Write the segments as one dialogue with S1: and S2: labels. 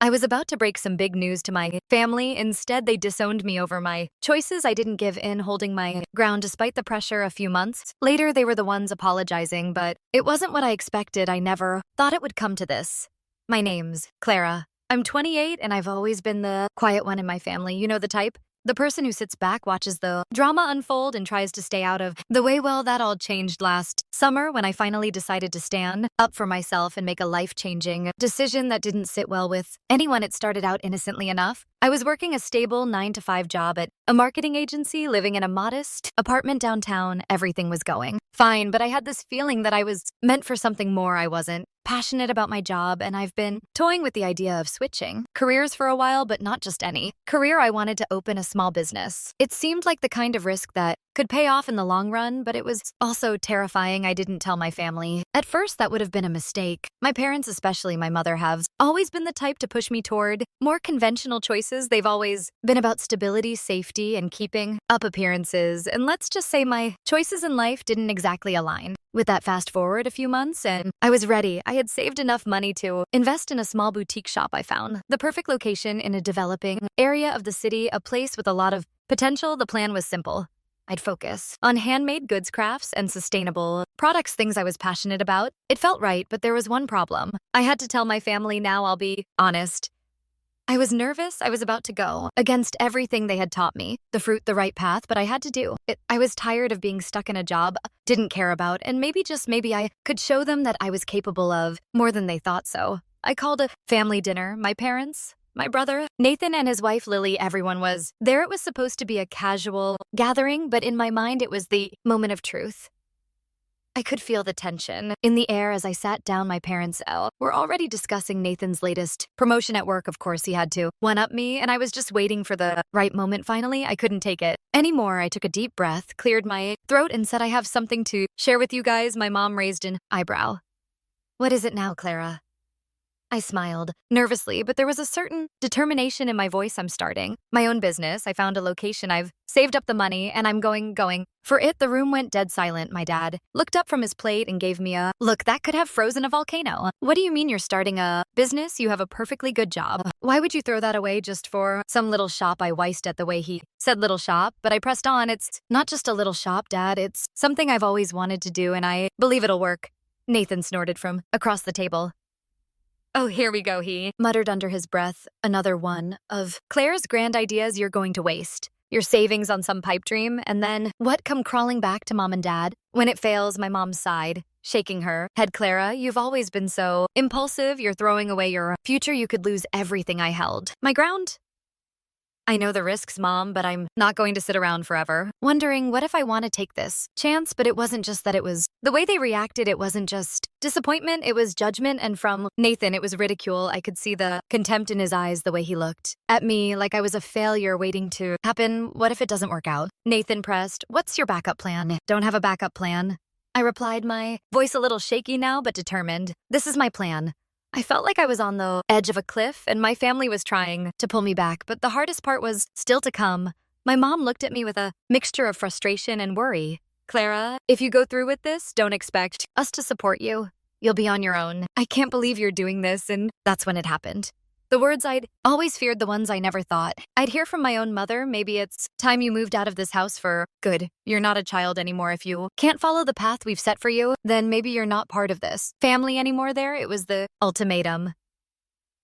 S1: I was about to break some big news to my family. Instead, they disowned me over my choices. I didn't give in, holding my ground despite the pressure. A few months later, they were the ones apologizing, but it wasn't what I expected. I never thought it would come to this. My name's Clara. I'm 28, and I've always been the quiet one in my family. You know the type? The person who sits back, watches the drama unfold, and tries to stay out of the way. Well, that all changed last summer when I finally decided to stand up for myself and make a life-changing decision that didn't sit well with anyone. It started out innocently enough. I was working a stable 9-to-5 job at a marketing agency, living in a modest apartment downtown. Everything was going fine, but I had this feeling that I was meant for something more. I wasn't passionate about my job, and I've been toying with the idea of switching careers for a while, but not just any career. I wanted to open a small business. It seemed like the kind of risk that could pay off in the long run, but it was also terrifying. I didn't tell my family. At first, that would have been a mistake. My parents, especially my mother, have always been the type to push me toward more conventional choices. They've always been about stability, safety, and keeping up appearances. And let's just say my choices in life didn't exactly align with that. Fast forward a few months, and I was ready. I had saved enough money to invest in a small boutique shop. I found the perfect location in a developing area of the city, a place with a lot of potential. The plan was simple. I'd focus on handmade goods, crafts, and sustainable products, things I was passionate about. It felt right, but there was one problem. I had to tell my family now. I'll be honest. I was nervous. I was about to go against everything they had taught me, the right path, but I had to do it. I was tired of being stuck in a job I didn't care about, and maybe, just maybe, I could show them that I was capable of more than they thought so. I called a family dinner. My parents, my brother, Nathan, and his wife, Lily. Everyone was there. It was supposed to be a casual gathering, but in my mind, it was the moment of truth. I could feel the tension in the air as I sat down. My parents were already discussing Nathan's latest promotion at work. Of course, he had to one-up me, and I was just waiting for the right moment. Finally, I couldn't take it anymore. I took a deep breath, cleared my throat, and said, I have something to share with you guys. My mom raised an eyebrow. What is it now, Clara? I smiled nervously, but there was a certain determination in my voice. I'm starting my own business. I found a location. I've saved up the money, and I'm going for it. The room went dead silent. My dad looked up from his plate and gave me a look that could have frozen a volcano. What do you mean you're starting a business? You have a perfectly good job. Why would you throw that away just for some little shop? I wised at the way he said little shop, but I pressed on. It's not just a little shop, Dad. It's something I've always wanted to do, and I believe it'll work. Nathan snorted from across the table. Oh, here we go, he muttered under his breath. Another one of Claire's grand ideas you're going to waste. Your savings on some pipe dream, and then what? Come crawling back to Mom and Dad? When it fails, my mom sighed, shaking her head. Clara, you've always been so impulsive. You're throwing away your future. You could lose everything I held. My ground? I know the risks, Mom, but I'm not going to sit around forever, wondering what if I want to take this chance. But it wasn't just that. It was the way they reacted. It wasn't just disappointment, it was judgment. And from Nathan, it was ridicule. I could see the contempt in his eyes, the way he looked at me like I was a failure waiting to happen. What if it doesn't work out? Nathan pressed, what's your backup plan? Don't have a backup plan, I replied, my voice a little shaky now, but determined. This is my plan. I felt like I was on the edge of a cliff, and my family was trying to pull me back, but the hardest part was still to come. My mom looked at me with a mixture of frustration and worry. Clara, if you go through with this, don't expect us to support you. You'll be on your own. I can't believe you're doing this. And that's when it happened. The words I'd always feared, the ones I never thought I'd hear from my own mother. Maybe it's time you moved out of this house for good. You're not a child anymore. If you can't follow the path we've set for you, then maybe you're not part of this family anymore. There, it was the ultimatum.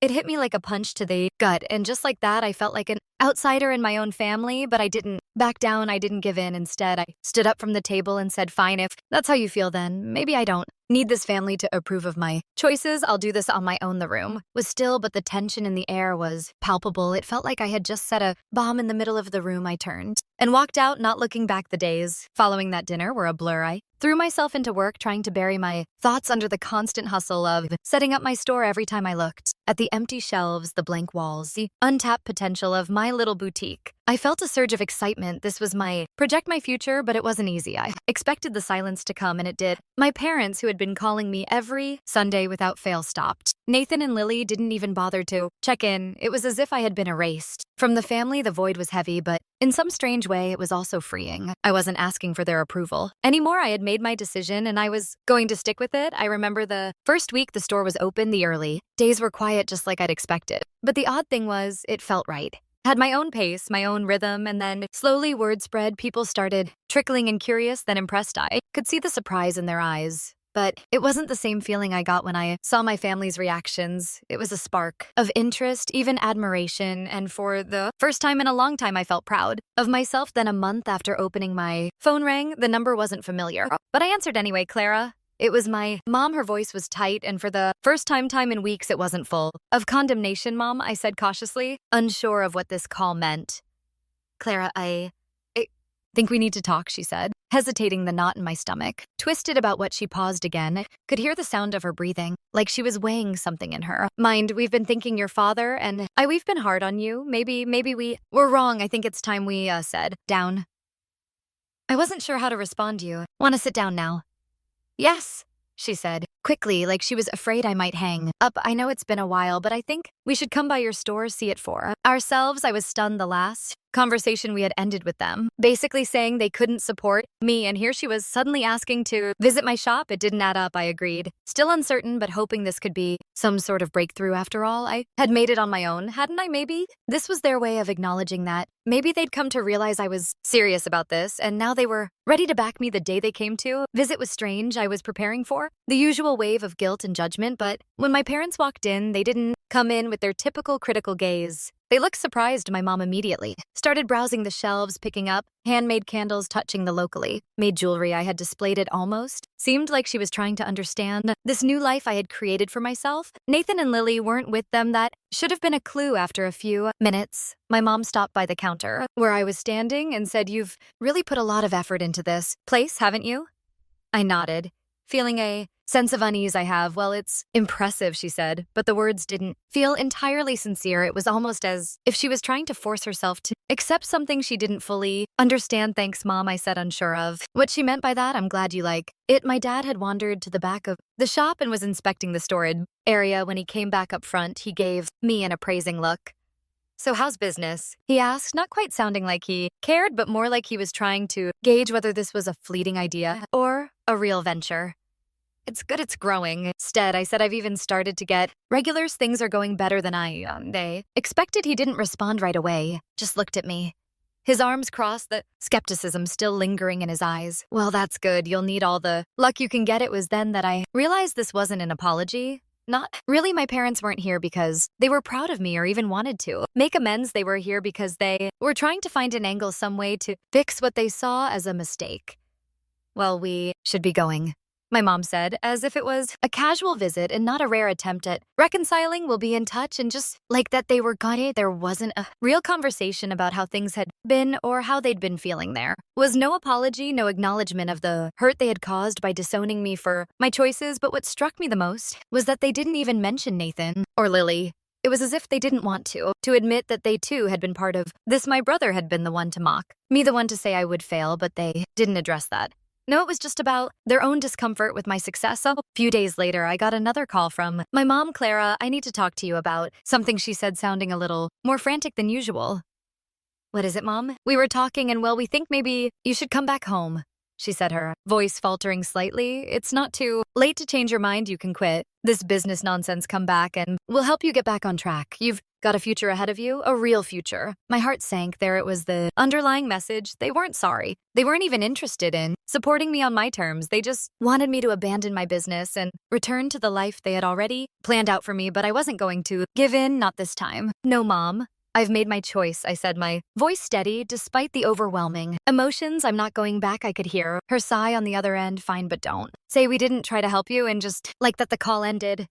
S1: It hit me like a punch to the gut, and just like that, I felt like an outsider in my own family, but I didn't back down. I didn't give in. Instead, I stood up from the table and said, fine, if that's how you feel, then maybe I don't need this family to approve of my choices. I'll do this on my own. The room was still, but the tension in the air was palpable. It felt like I had just set a bomb in the middle of the room. I turned and walked out, not looking back. The days following that dinner were a blur. I threw myself into work, trying to bury my thoughts under the constant hustle of setting up my store. Every time I looked at the empty shelves, the blank walls, the untapped potential of my my little boutique. I felt a surge of excitement. This was my project my future, but it wasn't easy. I expected the silence to come, and it did. My parents, who had been calling me every Sunday without fail, stopped. Nathan and Lily didn't even bother to check in. It was as if I had been erased. From the family, the void was heavy, but in some strange way, it was also freeing. I wasn't asking for their approval anymore. I had made my decision, and I was going to stick with it. I remember the first week the store was open, the early days were quiet, just like I'd expected. But the odd thing was, it felt right. Had my own pace, my own rhythm, and then slowly word spread. People started trickling in, curious, then impressed. I could see the surprise in their eyes. But it wasn't the same feeling I got when I saw my family's reactions. It was a spark of interest, even admiration, and for the first time in a long time, I felt proud of myself. Then a month after opening, my phone rang. The number wasn't familiar, but I answered anyway. Clara. It was my mom. Her voice was tight, and for the first time in weeks, it wasn't full of condemnation. Mom, I said cautiously, unsure of what this call meant. Clara, I think we need to talk, she said, hesitating, the knot in my stomach twisted about what she paused again. I could hear the sound of her breathing, like she was weighing something in her mind. We've been thinking your father and we've been hard on you. Maybe we were wrong. I think it's time we said down. I wasn't sure how to respond to you. Want to sit down now? Yes, she said, quickly, like she was afraid I might hang up. I know it's been a while, but I think we should come by your store, see it for ourselves. I was stunned. The last conversation we had ended with them, basically saying they couldn't support me, and here she was suddenly asking to visit my shop. It didn't add up. I agreed, still uncertain, but hoping this could be some sort of breakthrough. After all, I had made it on my own, hadn't I? Maybe this was their way of acknowledging that. Maybe they'd come to realize I was serious about this, and now they were ready to back me. The day they came to visit was strange. I was preparing for the usual wave of guilt and judgment, but when my parents walked in, they didn't come in with their typical critical gaze. They looked surprised. My mom immediately started browsing the shelves, picking up handmade candles, touching the locally made jewelry I had displayed. It almost seemed like she was trying to understand this new life I had created for myself. Nathan and Lily weren't with them. That should have been a clue. After a few minutes, my mom stopped by the counter where I was standing and said, "You've really put a lot of effort into this place, haven't you?" I nodded, feeling a sense of unease. Well, it's impressive, she said, but the words didn't feel entirely sincere. It was almost as if she was trying to force herself to accept something she didn't fully understand. Thanks, Mom, I said, unsure of what she meant by that. I'm glad you like it. My dad had wandered to the back of the shop and was inspecting the storage area. When he came back up front, he gave me an appraising look. So how's business? He asked, not quite sounding like he cared, but more like he was trying to gauge whether this was a fleeting idea or a real venture. It's good, it's growing. Instead, I said, I've even started to get regulars. Things are going better than they expected. He didn't respond right away, just looked at me. His arms crossed, the skepticism still lingering in his eyes. Well, that's good. You'll need all the luck you can get. It was then that I realized this wasn't an apology. Not really. My parents weren't here because they were proud of me or even wanted to make amends. They were here because they were trying to find an angle, some way to fix what they saw as a mistake. Well, we should be going, my mom said, as if it was a casual visit and not a rare attempt at reconciling. We'll be in touch. And just like that, they were gone. There wasn't a real conversation about how things had been or how they'd been feeling. There was no apology, no acknowledgement of the hurt they had caused by disowning me for my choices. But what struck me the most was that they didn't even mention Nathan or Lily. It was as if they didn't want to admit that they too had been part of this. My brother had been the one to mock me, the one to say I would fail, but they didn't address that. No, it was just about their own discomfort with my success. A few days later, I got another call from my mom. Clara, I need to talk to you about something, she said, sounding a little more frantic than usual. What is it, Mom? We were talking and, well, we think maybe you should come back home, she said, her voice faltering slightly. It's not too late to change your mind. You can quit this business nonsense, come back, and we'll help you get back on track. You've got a future ahead of you, a real future. My heart sank. There it was, the underlying message. They weren't sorry. They weren't even interested in supporting me on my terms. They just wanted me to abandon my business and return to the life they had already planned out for me. But I wasn't going to give in, not this time. No, Mom. I've made my choice, I said, my voice steady despite the overwhelming emotions. I'm not going back. I could hear her sigh on the other end. Fine, but don't say we didn't try to help you. And just like that, the call ended.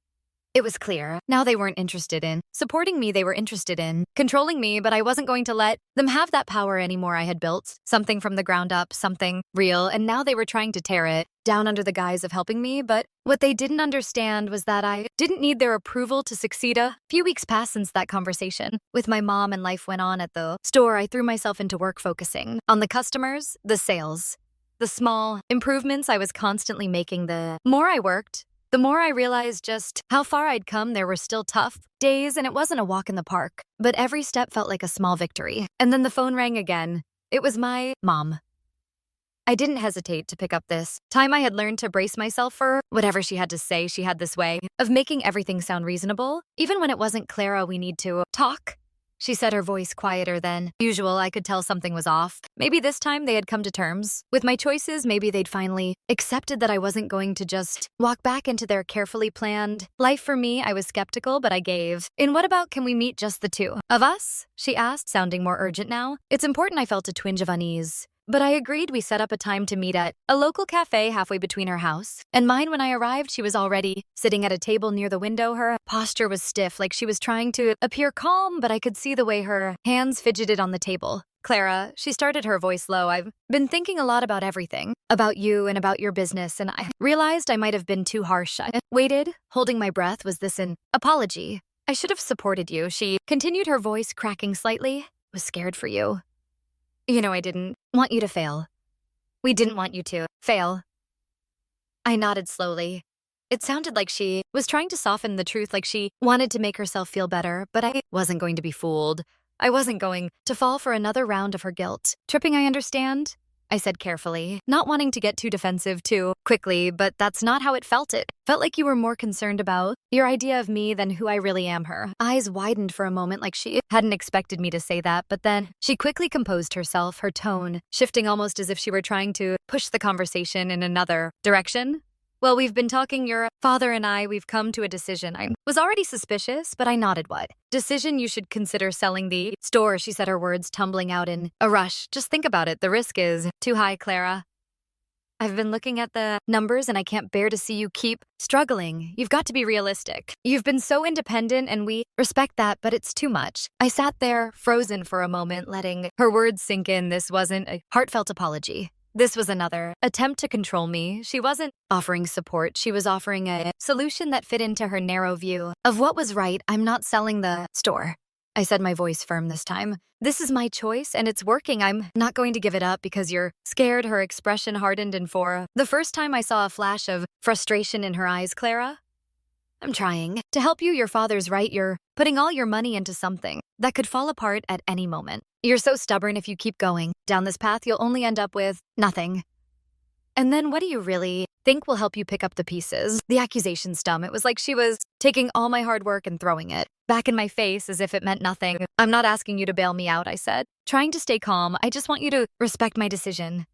S1: It was clear. Now they weren't interested in supporting me, they were interested in controlling me, but I wasn't going to let them have that power anymore. I had built something from the ground up, something real, and now they were trying to tear it down under the guise of helping me. But what they didn't understand was that I didn't need their approval to succeed. A few weeks passed since that conversation with my mom, and life went on at the store. I threw myself into work, focusing on the customers, the sales, the small improvements I was constantly making. The more I worked, the more I realized just how far I'd come. There were still tough days, and it wasn't a walk in the park, but every step felt like a small victory. And then the phone rang again. It was my mom. I didn't hesitate to pick up this time. I had learned to brace myself for whatever she had to say. She had this way of making everything sound reasonable, even when it wasn't. Clara, we need to talk. She said, her voice quieter than usual. I could tell something was off. Maybe this time they had come to terms with my choices. Maybe they'd finally accepted that I wasn't going to just walk back into their carefully planned life for me. I was skeptical, but I gave. And what about, can we meet just the two of us? She asked, sounding more urgent now. It's important. I felt a twinge of unease, but I agreed. We set up a time to meet at a local cafe halfway between her house and mine. When I arrived, she was already sitting at a table near the window. Her posture was stiff, like she was trying to appear calm, but I could see the way her hands fidgeted on the table. Clara, she started, her voice low, I've been thinking a lot about everything, about you and about your business, and I realized I might have been too harsh. I waited, holding my breath. Was this an apology? I should have supported you, she continued, her voice cracking slightly. Was scared for you. You know, I didn't want you to fail. We didn't want you to fail. I nodded slowly. It sounded like she was trying to soften the truth, like she wanted to make herself feel better, but I wasn't going to be fooled. I wasn't going to fall for another round of her guilt tripping. I understand, I said carefully, not wanting to get too defensive too quickly, but that's not how it felt. It felt like you were more concerned about your idea of me than who I really am. Her eyes widened for a moment, like she hadn't expected me to say that, but then she quickly composed herself, her tone shifting almost as if she were trying to push the conversation in another direction. Well, we've been talking, your father and I, we've come to a decision. I was already suspicious, but I nodded. What decision? You should consider selling the store, she said, her words tumbling out in a rush. Just think about it. The risk is too high, Clara. I've been looking at the numbers and I can't bear to see you keep struggling. You've got to be realistic. You've been so independent and we respect that, but it's too much. I sat there, frozen for a moment, letting her words sink in. This wasn't a heartfelt apology. This was another attempt to control me. She wasn't offering support. She was offering a solution that fit into her narrow view of what was right. I'm not selling the store, I said, my voice firm this time. This is my choice and it's working. I'm not going to give it up because you're scared. Her expression hardened, and for the first time I saw a flash of frustration in her eyes. Clara, I'm trying to help you. Your father's right. You're putting all your money into something that could fall apart at any moment. You're so stubborn. If you keep going down this path, you'll only end up with nothing. And then what do you really think will help you pick up the pieces? The accusation stung. It was like she was taking all my hard work and throwing it back in my face as if it meant nothing. I'm not asking you to bail me out, I said, trying to stay calm. I just want you to respect my decision.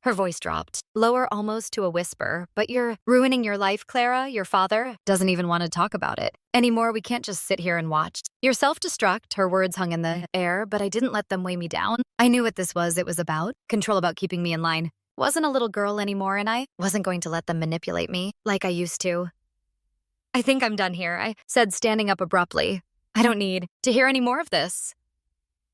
S1: Her voice dropped, lower almost to a whisper. But you're ruining your life, Clara. Your father doesn't even want to talk about it anymore. We can't just sit here and watch. You're self-destruct. Her words hung in the air, but I didn't let them weigh me down. I knew what this was. It was about control, about keeping me in line. Wasn't a little girl anymore, and I wasn't going to let them manipulate me like I used to. I think I'm done here, I said, standing up abruptly. I don't need to hear any more of this.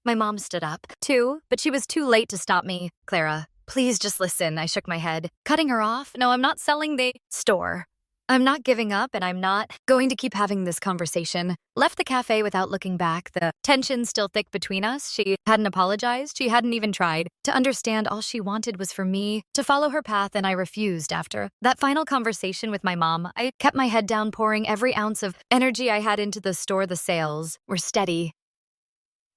S1: My mom stood up, too, but she was too late to stop me. Clara, please just listen, I shook my head, cutting her off. No, I'm not selling the store. I'm not giving up, and I'm not going to keep having this conversation. Left the cafe without looking back, the tension still thick between us. She hadn't apologized. She hadn't even tried to understand. All she wanted was for me to follow her path, and I refused. After that final conversation with my mom, I kept my head down, pouring every ounce of energy I had into the store. The sales were steady.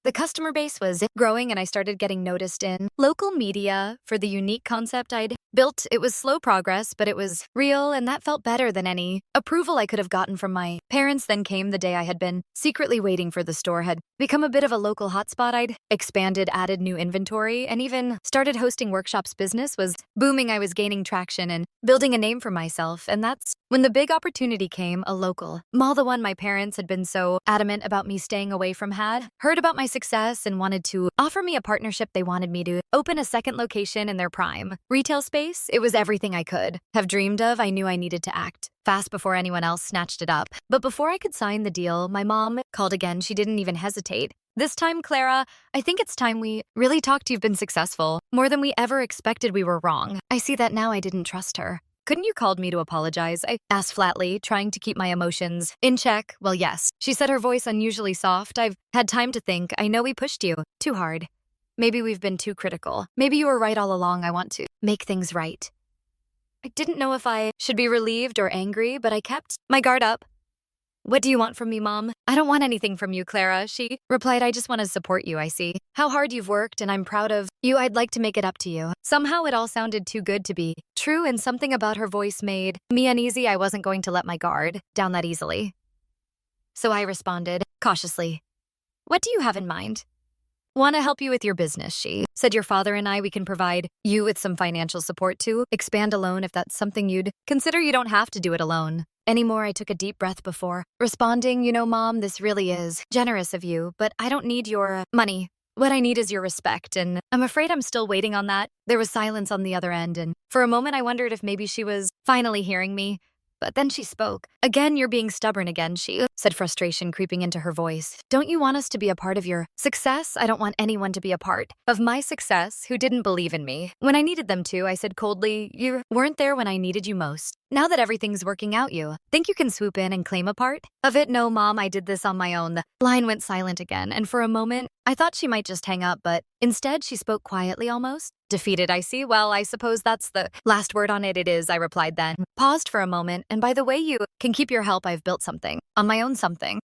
S1: The customer base was growing, and I started getting noticed in local media for the unique concept I'd built. It was slow progress, but it was real, and that felt better than any approval I could have gotten from my parents. Then came the day I had been secretly waiting for. The store had become a bit of a local hotspot. I'd expanded, added new inventory, and even started hosting workshops. Business was booming. I was gaining traction and building a name for myself, and that's when the big opportunity came. A local mall, the one my parents had been so adamant about me staying away from, had heard about my success and wanted to offer me a partnership. They wanted me to open a second location in their prime retail space. It was everything I could have dreamed of. I knew I needed to act fast before anyone else snatched it up. But before I could sign the deal, my mom called again. She didn't even hesitate. This time, Clara, I think it's time we really talked. You've been successful. More than we ever expected. We were wrong. I see that now. I didn't trust her. Couldn't you called me to apologize? I asked flatly, trying to keep my emotions in check. Well, yes, she said, her voice unusually soft. I've had time to think. I know we pushed you too hard. Maybe we've been too critical. Maybe you were right all along. I want to make things right. I didn't know if I should be relieved or angry, but I kept my guard up. What do you want from me, Mom? I don't want anything from you, Clara, she replied. I just want to support you. I see how hard you've worked, and I'm proud of you. I'd like to make it up to you. Somehow it all sounded too good to be true, and something about her voice made me uneasy. I wasn't going to let my guard down that easily. So I responded cautiously. What do you have in mind? Want to help you with your business, she said. Your father and we can provide you with some financial support to expand alone if that's something you'd consider. You don't have to do it alone anymore. I took a deep breath before responding. You know, Mom, this really is generous of you, but I don't need your money. What I need is your respect, and I'm afraid I'm still waiting on that. There was silence on the other end, and for a moment I wondered if maybe she was finally hearing me. But then she spoke. Again, you're being stubborn again, she said, frustration creeping into her voice. Don't you want us to be a part of your success? I don't want anyone to be a part of my success who didn't believe in me when I needed them to. I said coldly, you weren't there when I needed you most. Now that everything's working out, you think you can swoop in and claim a part of it? No, Mom, I did this on my own. The line went silent again, and for a moment, I thought she might just hang up, but instead she spoke quietly, almost defeated. I see. Well, I suppose that's the last word on it. It is, I replied then. Paused for a moment, and by the way, you can keep your help. I've built something on my own, something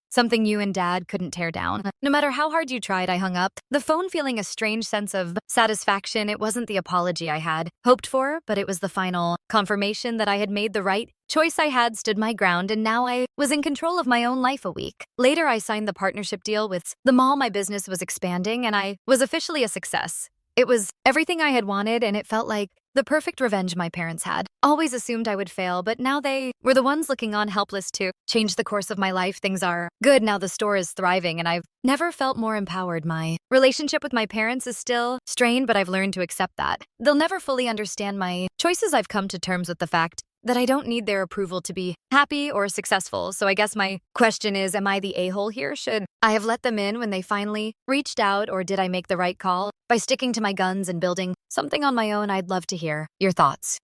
S1: you and Dad couldn't tear down. No matter how hard you tried, I hung up the phone feeling a strange sense of satisfaction. It wasn't the apology I had hoped for, but it was the final confirmation that I had made the right choice. I had stood my ground, and now I was in control of my own life. A week later, I signed the partnership deal with the mall. My business was expanding, and I was officially a success. It was everything I had wanted, and it felt like the perfect revenge. My parents had always assumed I would fail, but now they were the ones looking on, helpless to change the course of my life. Things are good now. The store is thriving, and I've never felt more empowered. My relationship with my parents is still strained, but I've learned to accept that. They'll never fully understand my choices. I've come to terms with the fact that I don't need their approval to be happy or successful. So I guess my question is, am I the a-hole here? Should I have let them in when they finally reached out, or did I make the right call by sticking to my guns and building something on my own? I'd love to hear your thoughts.